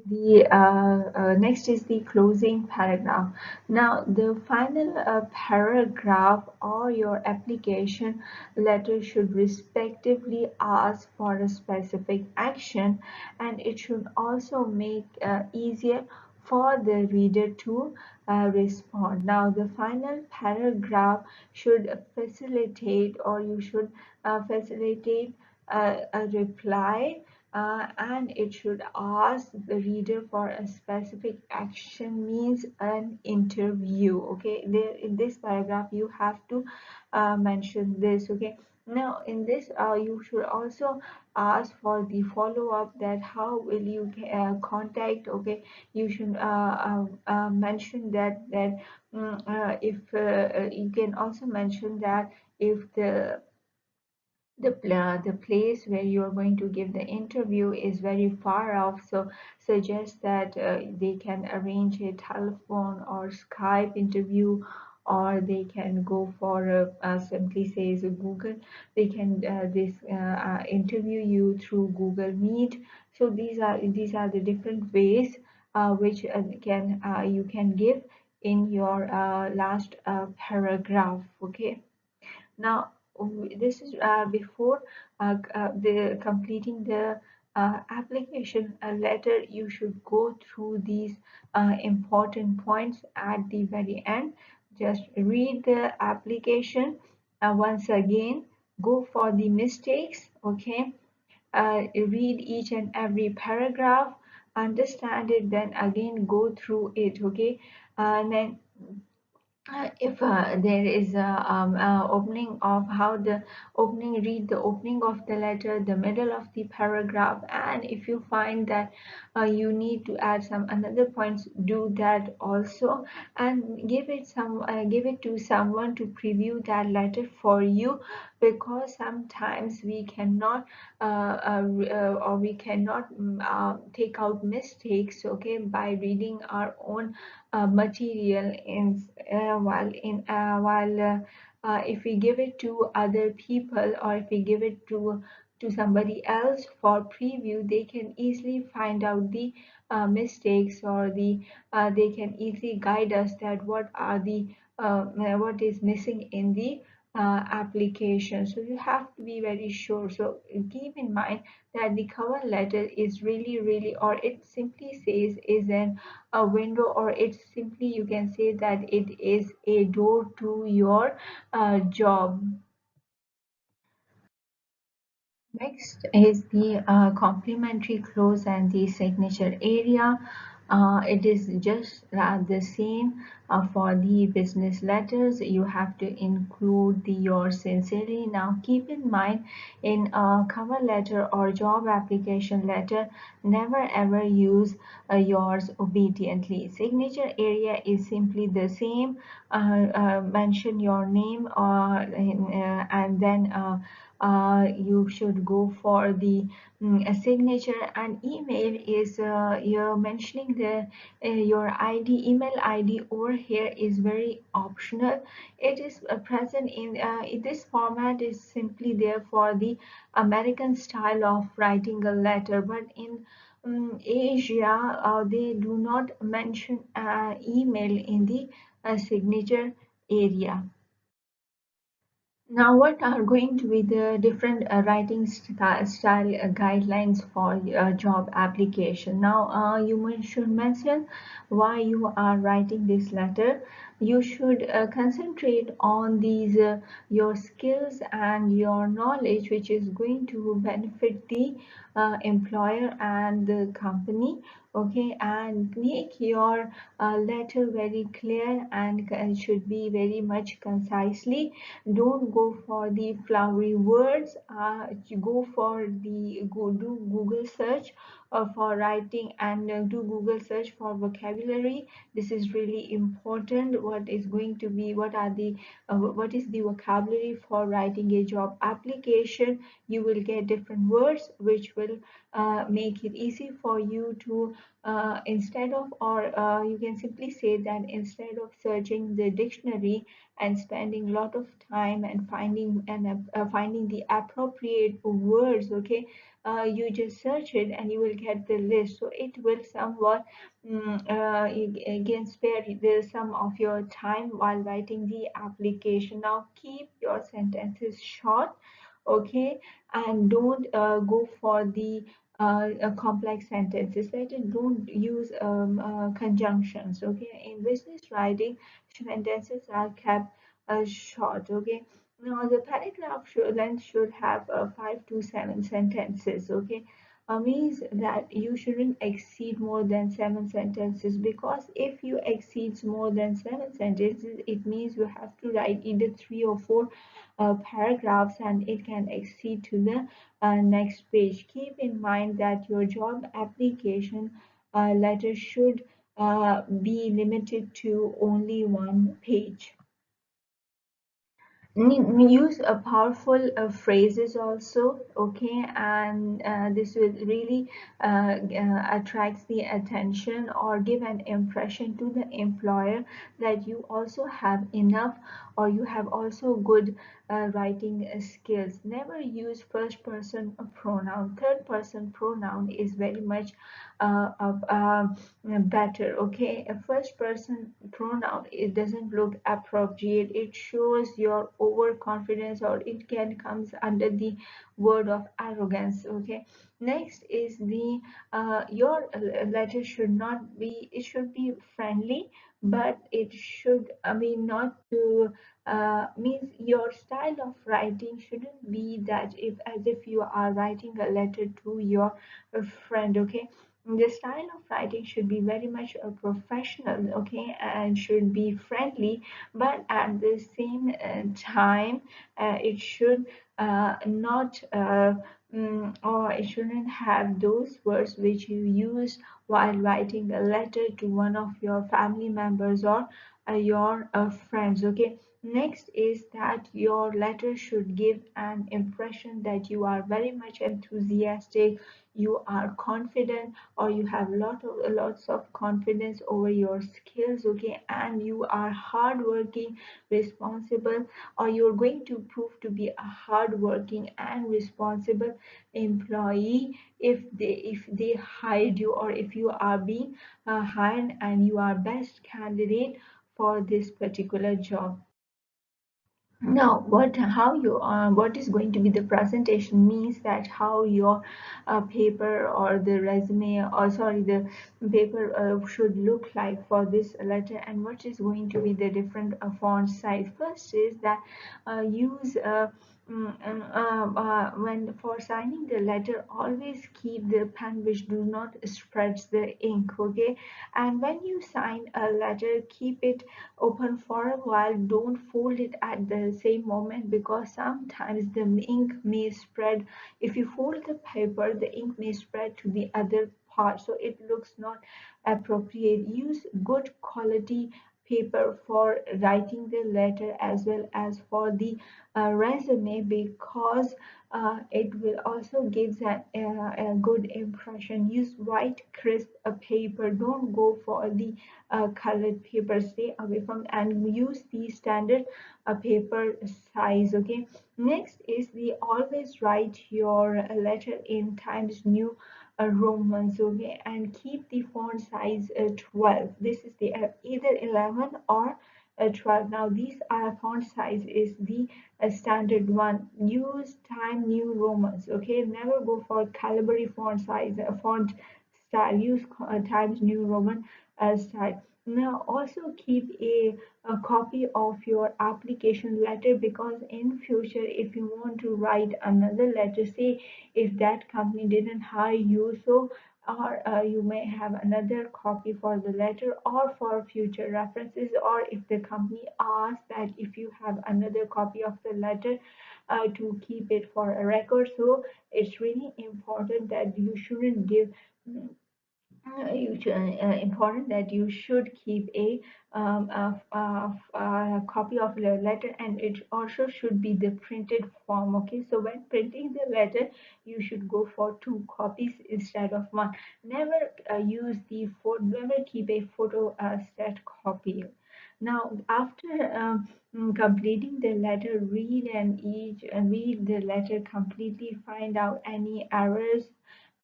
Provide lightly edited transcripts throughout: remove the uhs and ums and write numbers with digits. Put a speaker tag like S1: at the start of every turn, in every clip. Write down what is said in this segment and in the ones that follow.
S1: Next is the closing paragraph. Now, the final paragraph or your application letter should respectively ask for a specific action, and it should also make easier for the reader to respond. Now, the final paragraph should facilitate, or you should facilitate a reply, and it should ask the reader for a specific action, means an interview. Okay, there in this paragraph you have to mention this. Okay, now in this you should also ask for the follow-up, that how will you contact. Okay, you should mention that if you can also mention that if the place where you're going to give the interview is very far off, so suggest that they can arrange a telephone or Skype interview, or they can go for simply says Google, they can this interview you through Google Meet. So these are the different ways which can you can give in your last paragraph. Okay, now, this is before the completing the application letter. You should go through these important points at the very end. Just read the application once again. Go for the mistakes. Okay, read each and every paragraph, understand it, then again go through it. Okay, and then if there is a opening of how the opening, read the opening of the letter, the middle of the paragraph, and if you find that you need to add some another points, do that also, and give it to someone to preview that letter for you, because sometimes we cannot or we cannot take out mistakes, okay, by reading our own material in while if we give it to other people, or if we give it to somebody else for preview, they can easily find out the mistakes, or they can easily guide us that what is missing in the application. So you have to be very sure. So keep in mind that the cover letter is really, or it simply says is an a window, or it's simply you can say that it is a door to your job. Next is the complementary clause and the signature area. It is just the same for the business letters. You have to include the yours sincerely. Now keep in mind, in a cover letter or job application letter, never ever use yours obediently. Signature area is simply the same. Mention your name, and then you should go for the a signature. And email is you're mentioning the your ID, email ID over here is very optional. It is present in this format, is simply there for the American style of writing a letter, but in Asia they do not mention email in the signature area. Now, what are going to be the different writing style guidelines for job application? Now, should mention why you are writing this letter. You should concentrate on these your skills and your knowledge, which is going to benefit the employer and the company. Okay, and make your letter very clear, and should be very much concisely. Don't go for the flowery words. You go for the do Google search for writing, and do Google search for vocabulary. This is really important. What is going to be, what is the vocabulary for writing a job application? You will get different words which will make it easy for you to instead of, or you can simply say that instead of searching the dictionary and spending a lot of time and finding the appropriate words, okay, you just search it and you will get the list. So it will somewhat again spare the some of your time while writing the application. Now keep your sentences short, okay, and don't go for the complex sentences. Let it don't use conjunctions. Okay, in business writing, sentences are kept short. Okay, now the paragraph length should have 5 to 7 sentences. Okay, means that you shouldn't exceed more than 7 sentences, because if you exceeds more than 7 sentences, it means you have to write either 3 or 4 paragraphs, and it can exceed to the next page. Keep in mind that your job application letter should be limited to only 1 page. Use powerful phrases also, okay, and this will really attracts the attention or give an impression to the employer that you also have enough, or you have also good writing skills. Never use first person pronoun. Third person pronoun is very much better. Okay, a first person pronoun, it doesn't look appropriate. It shows your overconfidence, or it can comes under the word of arrogance. Okay, next is the your letter should not be, it should be friendly, but it should, I mean, not to means your style of writing shouldn't be that if as if you are writing a letter to your friend. Okay, the style of writing should be very much professional, okay, and should be friendly, but at the same time it should not or it shouldn't have those words which you use while writing a letter to one of your family members or your friends. Okay, next is that your letter should give an impression that you are very much enthusiastic, you are confident, or you have lots of confidence over your skills. Okay, and you are hardworking, responsible, or you're going to prove to be a hardworking and responsible employee if they hired you, or if you are being hired and you are best candidate for this particular job. Now, what is going to be the presentation means that how your paper or the resume, or sorry, the paper should look like for this letter, and what is going to be the different font size. First is that use when for signing the letter, always keep the pen which do not spreads the ink. Okay, and when you sign a letter, keep it open for a while. Don't fold it at the same moment, because sometimes the ink may spread. If you fold the paper, the ink may spread to the other part, so it looks not appropriate. Use good quality paper for writing the letter as well as for the resume, because it will also gives a good impression. Use white crisp paper. Don't go for the colored paper. Stay away from, and use the standard paper size. Okay, next is the always write your letter in Times New Romans. Okay, and keep the font size 12. This is the either 11 or 12. Now these are font size is the standard one. Use Time New Romans. Okay, never go for Calibri font size font style. Use Times New Roman style. Now also keep a copy of your application letter, because in future if you want to write another letter, say if that company didn't hire you, so or you may have another copy for the letter or for future references, or if the company asks that if you have another copy of the letter to keep it for a record. So it's really important that you shouldn't give important that you should keep a copy of the letter, and it also should be the printed form. Okay, so when printing the letter, you should go for 2 copies instead of one. Never use the photo, never keep a photo stat copy. Now, after completing the letter, read the letter completely. Find out any errors,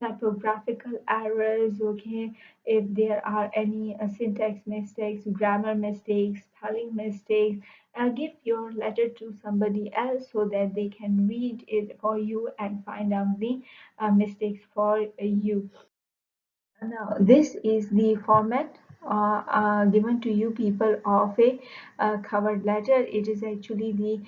S1: typographical errors. Okay, if there are any syntax mistakes, grammar mistakes, spelling mistakes, give your letter to somebody else so that they can read it for you and find out the mistakes for you. Now, this is the format given to you people of a cover letter. It is actually the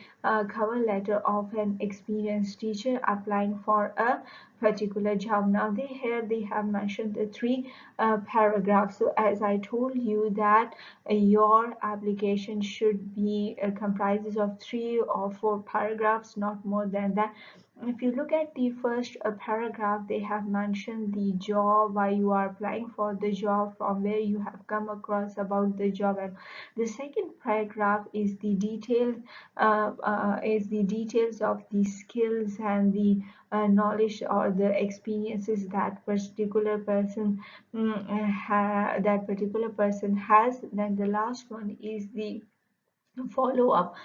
S1: cover letter of an experienced teacher applying for a particular job. Now, they have mentioned the three paragraphs. So, as I told you that your application should be comprises of 3 or 4 paragraphs, not more than that. If you look at the first paragraph, they have mentioned the job, why you are applying for the job, from where you have come across about the job, and the second paragraph is the details of the skills and the knowledge or the experiences that that particular person has. Then the last one is the follow up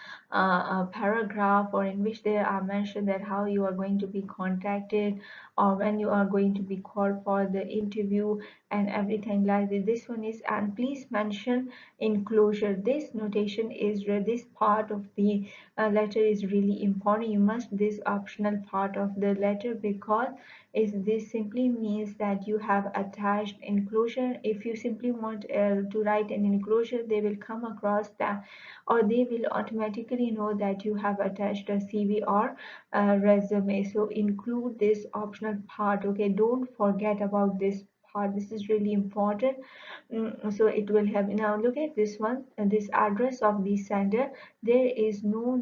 S1: paragraph, or in which they are mentioned that how you are going to be contacted or when you are going to be called for the interview and everything like that. This one is, and please mention enclosure. This notation is this part of the letter is really important. You must this optional part of the letter, because is this simply means that you have attached enclosure. If you simply want to write an enclosure, they will come across that, or they will automatically know that you have attached a CV or a resume. So include this optional part. Okay, don't forget about this part. This is really important. So it will have. Now look at this one, this address of the sender. There is no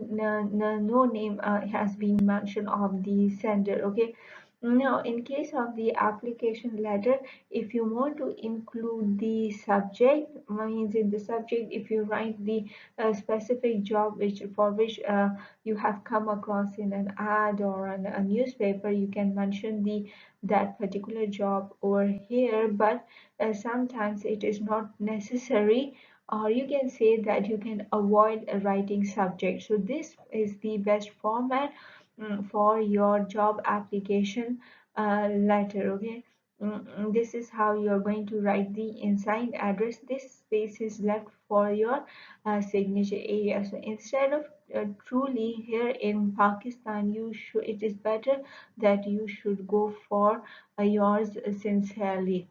S1: name has been mentioned of the sender. Okay, now, in case of the application letter, if you want to include the subject, means in the subject, if you write the specific job which you have come across in an ad or a newspaper, you can mention the that particular job over here. But sometimes it is not necessary, or you can say that you can avoid writing subject. So this is the best format for your job application letter. Okay, this is how you are going to write the inside address. This space is left for your signature area. So instead of truly here in Pakistan, you should, it is better that you should go for yours sincerely.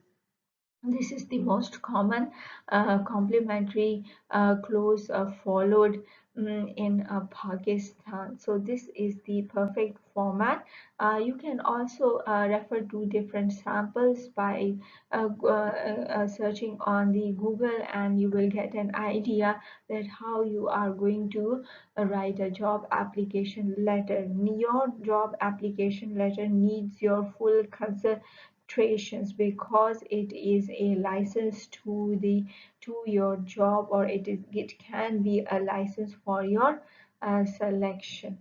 S1: This is the most common complementary clause followed in Pakistan. So this is the perfect format. You can also refer to different samples by searching on the Google, and you will get an idea that how you are going to write a job application letter. Your job application letter needs your full concentrations, because it is a license to your job, or it can be a license for your selection.